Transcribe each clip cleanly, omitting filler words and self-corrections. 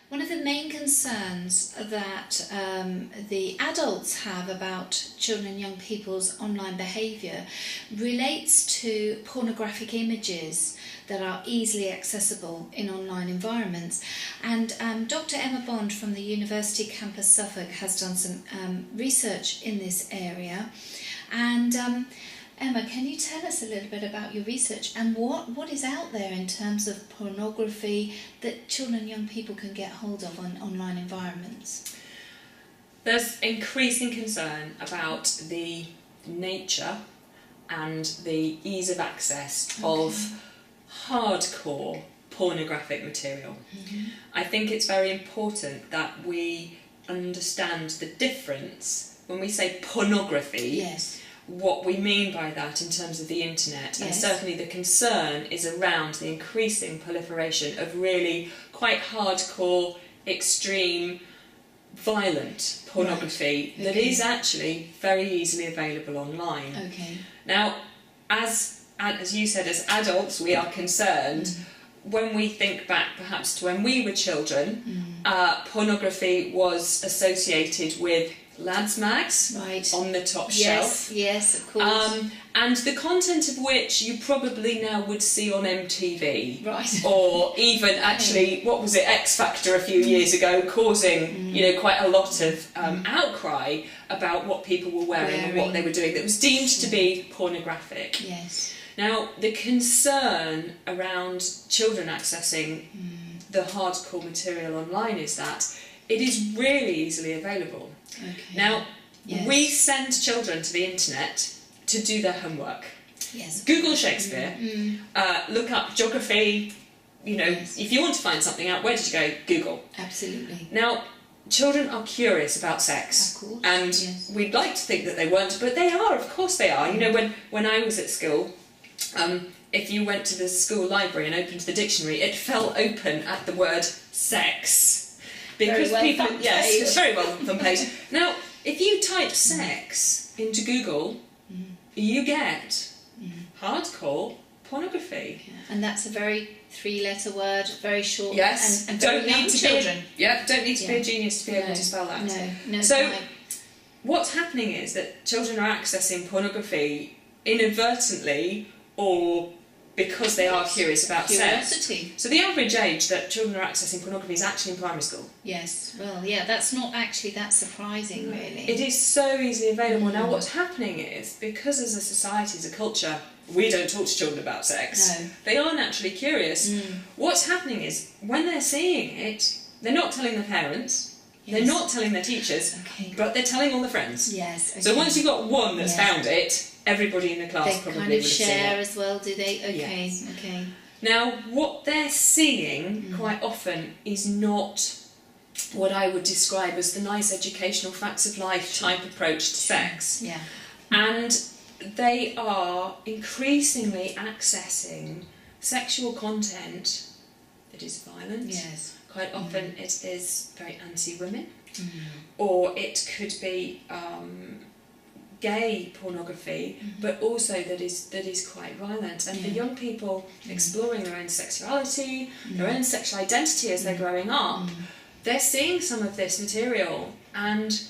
One of the main concerns that the adults have about children and young people's online behaviour relates to pornographic images that are easily accessible in online environments. And Dr. Emma Bond from the University Campus Suffolk has done some research in this area. And Emma, can you tell us a little bit about your research and what is out there in terms of pornography that children and young people can get hold of on online environments? There's increasing concern about the nature and the ease of access of hardcore pornographic material. I think it's very important that we understand the difference when we say pornography. Yes. What we mean by that in terms of the internet, and certainly the concern is around the increasing proliferation of really quite hardcore, extreme, violent pornography that is actually very easily available online. Now, as you said, as adults we are concerned when we think back perhaps to when we were children. Pornography was associated with lads' mags on the top shelf. Yes, of course. And the content of which you probably now would see on MTV. Right. Or even actually, what was it, X Factor a few years ago, causing quite a lot of outcry about what people were wearing and what they were doing that was deemed to be pornographic. Yes. Now, the concern around children accessing the hardcore material online is that it is really easily available. Now, we send children to the internet to do their homework. Google Shakespeare, look up geography, if you want to find something out, where did you go? Google. Absolutely. Now, children are curious about sex, of course, and we'd like to think that they weren't, but they are, of course they are. When I was at school, if you went to the school library and opened the dictionary, it fell open at the word sex. Because people, it's very well done page. Now, if you type sex into Google, you get hardcore pornography. And that's a very three-letter word, very short. Yes, and very young children. Don't need to be a genius to be able to spell that. No. So, what's happening is that children are accessing pornography inadvertently or because they are curious about sex. So the average age that children are accessing pornography is actually in primary school. Yes, well, that's not actually that surprising, really. It is so easily available. Now, what's happening is, because as a society, as a culture, we don't talk to children about sex. They are naturally curious. What's happening is, when they're seeing it, they're not telling their parents, they're not telling their teachers, but they're telling all the friends. So once you've got one that's found it, everybody in the class they probably kind of would have seen it. share as well, do they? Okay. Now, what they're seeing quite often is not what I would describe as the nice educational facts of life type approach to sex. And they are increasingly accessing sexual content that is violent. Quite often it is very anti-women, or it could be gay pornography, but also that is quite violent. And for young people exploring their own sexuality, their own sexual identity as they're growing up, they're seeing some of this material and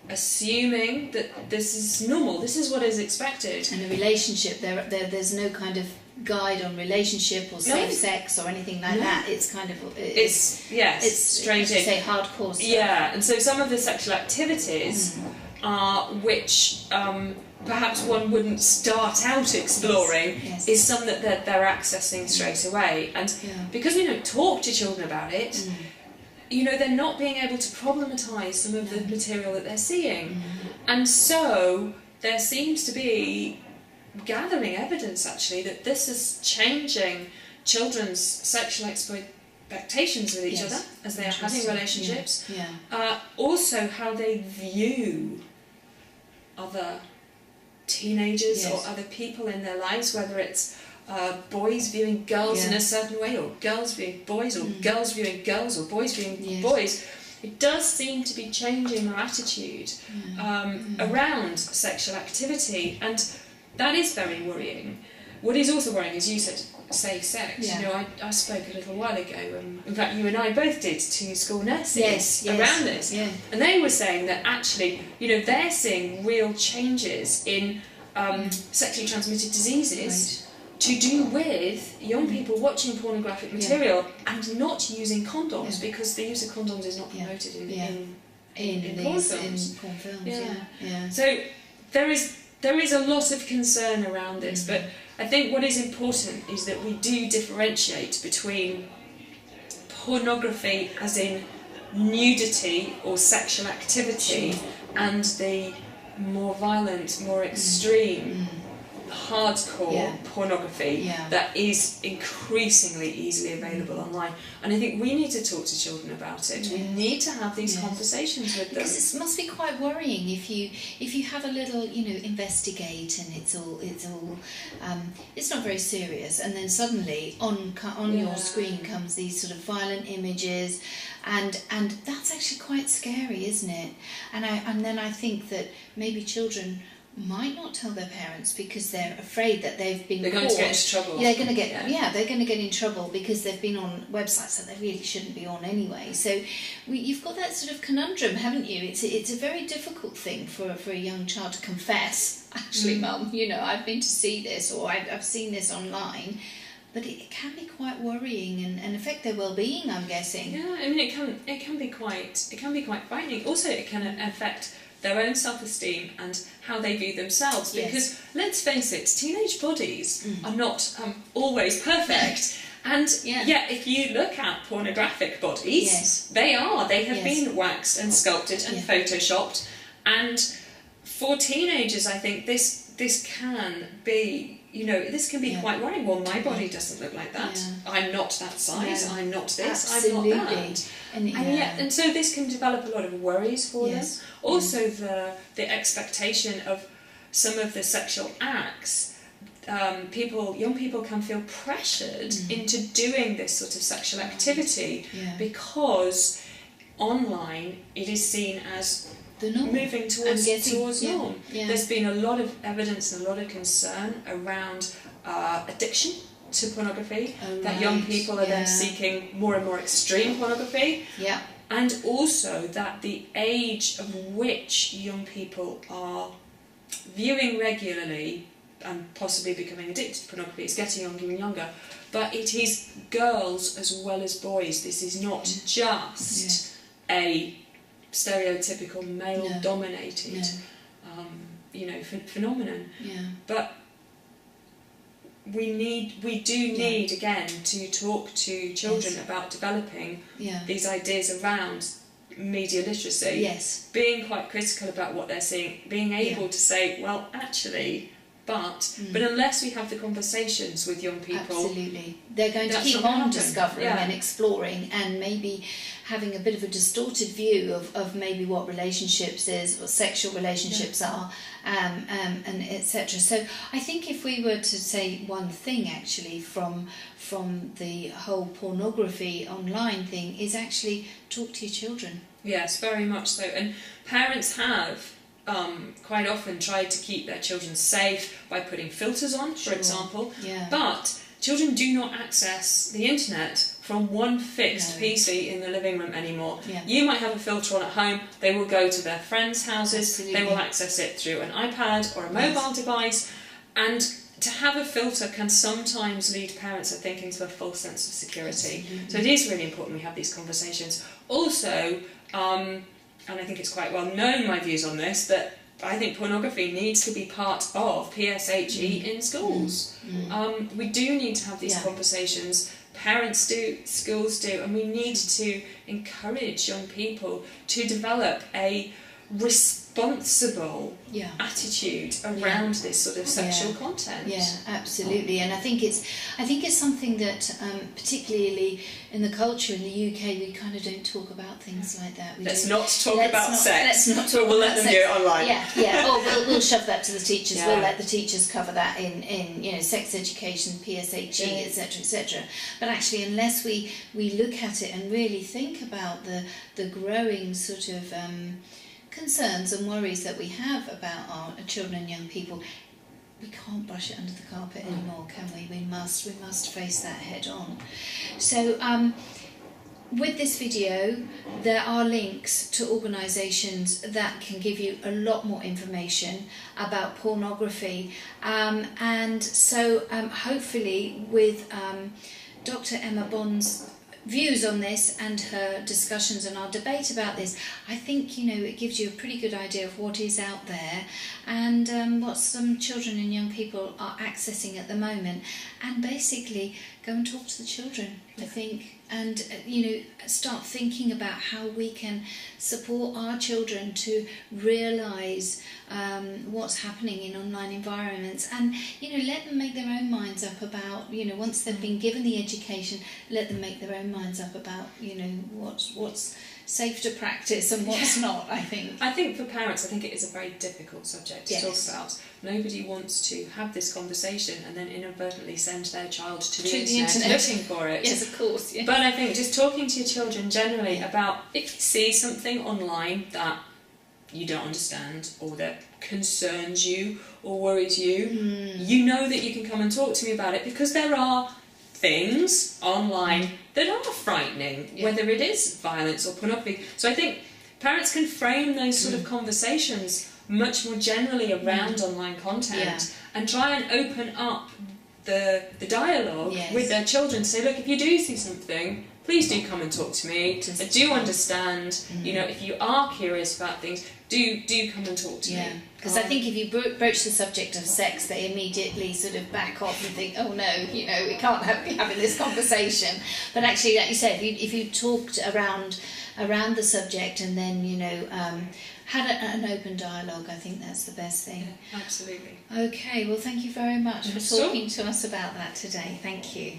assuming that this is normal, this is what is expected. And a relationship, there's no kind of guide on relationship or safe sex or anything like that. It's kind of it's strange. As you say, hardcore stuff. And so some of the sexual activities are which perhaps one wouldn't start out exploring is some that they're accessing straight away. And because we don't talk to children about it, they're not being able to problematise some of the material that they're seeing. And so there seems to be gathering evidence, actually, that this is changing children's sexual expectations with each other as they are having relationships. Also how they view other teenagers or other people in their lives, whether it's boys viewing girls in a certain way, or girls viewing boys, or girls viewing girls, or boys viewing boys. It does seem to be changing their attitude around sexual activity, and that is very worrying. What is also worrying, as you said, safe sex. Yeah. You know, I spoke a little while ago, in fact you and I both did, to school nurses yes, around this, yeah. and they were saying that actually, you know, they're seeing real changes in sexually transmitted diseases to do with young people watching pornographic material and not using condoms, because the use of condoms is not promoted in porn films. Yeah. So there is a lot of concern around this, but I think what is important is that we do differentiate between pornography as in nudity or sexual activity and the more violent, more extreme, hardcore pornography that is increasingly easily available online. And I think we need to talk to children about it. We need to have these conversations with them. Because it must be quite worrying if you have a little, you know, investigate, and it's not very serious, and then suddenly on your screen comes these sort of violent images, and that's actually quite scary, isn't it? And then I think that maybe children might not tell their parents because they're afraid that they've been They're going to get into trouble. Yeah, they're going to get they're going to get in trouble because they've been on websites that they really shouldn't be on anyway. So you've got that sort of conundrum, haven't you? It's a very difficult thing for a young child to confess. Actually, Mum, you know, I've been to see this, or I've seen this online. But it can be quite worrying and affect their well-being, I'm guessing. Yeah, I mean it can be quite frightening. Also, it can affect their own self-esteem and how they view themselves, because let's face it, teenage bodies are not always perfect. And if you look at pornographic bodies, they have been waxed and sculpted and photoshopped, and for teenagers I think this can be, you know, this can be quite worrying. Well, my body doesn't look like that. I'm not that size. I'm not this. Absolutely. I'm not that. And so this can develop a lot of worries for them. Also, the expectation of some of the sexual acts. Young people can feel pressured into doing this sort of sexual activity because online it is seen as moving towards norm. There's been a lot of evidence and a lot of concern around addiction to pornography, that young people are then seeking more and more extreme pornography, and also that the age of which young people are viewing regularly and possibly becoming addicted to pornography is getting younger and younger. But it is girls as well as boys. This is not just a stereotypical male-dominated, phenomenon. But we do need again to talk to children about developing these ideas around media literacy. Being quite critical about what they're seeing, being able to say, well, actually. But unless we have the conversations with young people, they're going to keep on discovering and exploring, and maybe having a bit of a distorted view of maybe what relationships is, what sexual relationships are, and etc. So I think if we were to say one thing actually from the whole pornography online thing is actually talk to your children. Yes, very much so. And parents have quite often tried to keep their children safe by putting filters on, for example. But children do not access the internet from one fixed PC in the living room anymore. You might have a filter on at home, they will go to their friends' houses, they will access it through an iPad or a mobile device, and to have a filter can sometimes lead parents, I think, into a false sense of security. So it is really important we have these conversations. Also, and I think it's quite well known, my views on this, that I think pornography needs to be part of PSHE in schools. We do need to have these conversations. Parents do, schools do, and we need to encourage young people to develop a responsible attitude around this sort of sexual content. Absolutely. And I think it's something that particularly in the culture in the UK we kind of don't talk about things like that. Let's not talk about sex. But we'll let them do it online. Or we'll shove that to the teachers. We'll let the teachers cover that in sex education, PSHE, etc., etc. But actually, unless we look at it and really think about the growing sort of concerns and worries that we have about our children and young people, we can't brush it under the carpet anymore, can we? We must face that head on. So with this video, there are links to organisations that can give you a lot more information about pornography, and so hopefully with Dr. Emma Bond's views on this and her discussions and our debate about this, I think, you know, it gives you a pretty good idea of what is out there and what some children and young people are accessing at the moment, and basically go and talk to the children, I think, and you know, start thinking about how we can support our children to realise what's happening in online environments, and you know, let them make their own minds up about, you know, once they've been given the education, let them make their own minds up about, you know, what's safe to practice and what's not. I think for parents, I think it is a very difficult subject to talk about. Nobody wants to have this conversation and then inadvertently send their child to the internet looking for it. Yes, of course. Yeah. But I think just talking to your children generally about, if you see something online that you don't understand or that concerns you or worries you, you know that you can come and talk to me about it, because there are things online that are frightening, whether it is violence or pornography. So I think parents can frame those sort of conversations much more generally around online content and try and open up the dialogue with their children to say, look, if you do see something, please do come and talk to me. I do understand, you know, if you are curious about things, do come and talk to me. Because I think if you broach the subject of sex, they immediately sort of back off and think, oh no, you know, we can't be having this conversation. But actually, like you said, if you talked around the subject and then, you know, had an open dialogue, I think that's the best thing. Yeah, absolutely. Okay, well, thank you very much for talking to us about that today. Thank you.